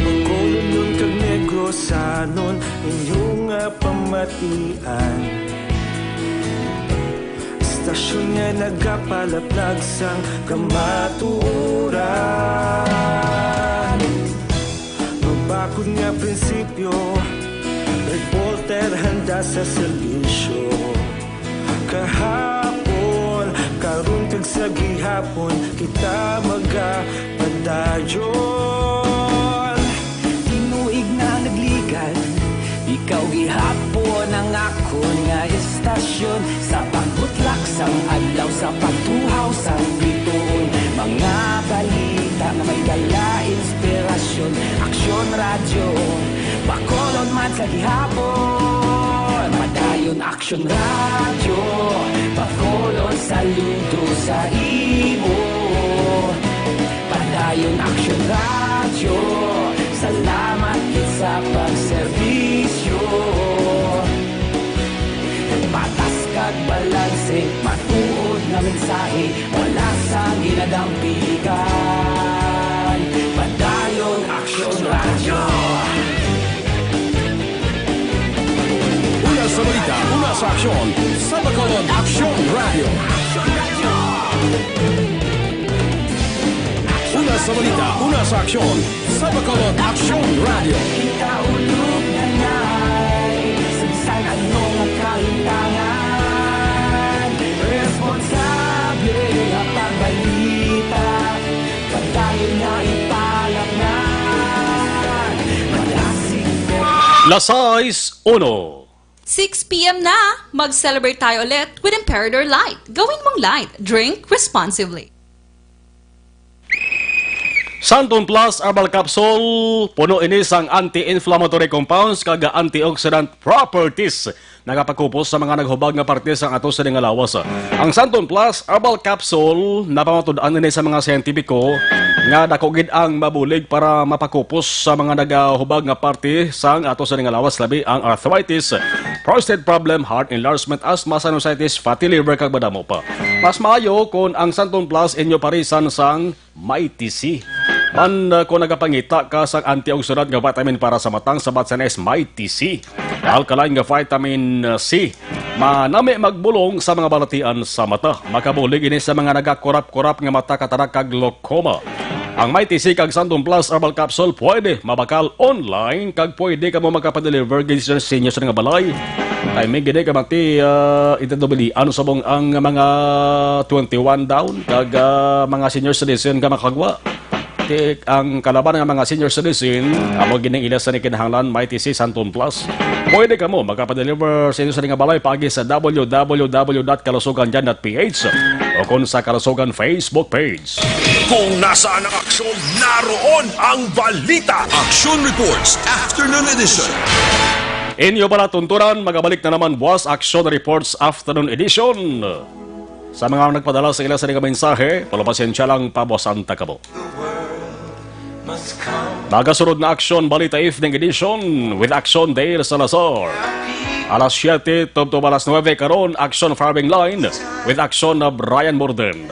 Magkulong kag negosanon inyong pamatian. Stasyon nga nagapalaplag sang kamaturan. Magbakod nga prinsipyo, reporter handa sa serbisyo. Kahapon, karon kag sa gihapon, kita magapadayon. Tinuig na nagligan, ikaw gihapon ang akon nga istasyon. Sa pagbutlak sang adlaw, sa pagtuhaw sang biton. Mga balita na may dala inspirasyon. Aksyon radyo, bakolod man sa gihapon. Padayon aksyon radyo, bakolod saludo sa imo. Padayon aksyon radyo, salamat sa pagserbisyo. Patas kag balanse, matuod na mensahe, wala sang ginadang pilihan. Padayon aksyon radyo. Una sa balita, una sa aksyon, sa Bacolod Aksyon Radio. Una sa balita, una sa aksyon, sa Bacolod Aksyon Radio. Kita ulog na na'y sagsan anong ang kahintangan. Responsable ang pagbalita, pagdayon na ipalaknan. Malasig Lasais 1. 6 p.m. na, mag-celebrate tayo ulit with Imperator Light. Gawin mong light, drink responsibly. Santon Plus Herbal Capsule, puno inis ang anti-inflammatory compounds kag antioxidant properties. Nagapakupos sa mga naghubag nga parte sa ato sa nga lawas. Ang Santon Plus Herbal Capsule napamatud-an ini sa mga siyentipiko nga dakogid ang mabulig para mapakupos sa mga naghubag nga parte sa ato sa nga lawas, labi ang arthritis, prostate problem, heart enlargement, asthma, sinusitis, fatty liver kag madamo pa. Mas maayo kung ang Santon Plus inyo parisan sang MyTC. Man kung nagapangita ka sa antioxidant nga vitamin para sa matang, sabat sa nes MyTC. Alkaline nga vitamin C. Manami magbulong sa mga balatian sa mata. Makabulig ini sa mga nagakurap-kurap nga mata, katarak kag glaucoma. Ang MyTC kag Santon Plus Herbal Capsule pwede mabakal online kag pwede ka mo magkapadeliver sa inyo sa nga balay. Timing gini ka mati itadobili ano sabong ang mga 21 down kag mga senior citizen ka makagwa. Ang kalaban ng mga senior citizen, amo gining ilas sa kinahanglan MyTC Santon Plus. Pwede ka mo magkapadeliver sa inyo sa nga balay pagi sa www.kalusugan.ph o kung sa Kalusugan Facebook page. Kung nasaan ang aksyon, naroon ang balita. Action Reports Afternoon Edition. Inyo pala tunturan, magabalik na naman buwas Action Reports Afternoon Edition. Sa mga nagpadala sa ilang sa nga mensahe, palapasensya lang pabosan takabo. Nagasunod na Action Balita Evening Edition with Action Dale Salazar. Alas 7, tubto alas 9 karon Action Farming Line with Action na Brian Morden.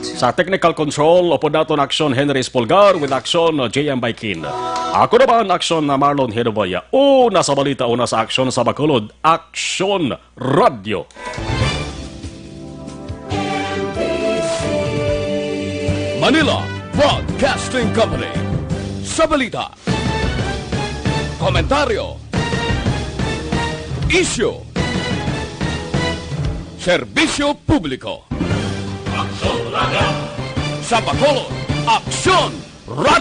Sa Technical Control, upod naton Action Henry Espolgar with Action JM Baikin. Ako naman Action na Marlon Hedovaya. Una sa balita, una sa Action sa Bacolod, Action Radio. Manila Broadcasting Company. Sa balita, komentaryo, issue, serbisyo publiko. Aksyon Radio! Sa Bacolod, Aksyon Radio!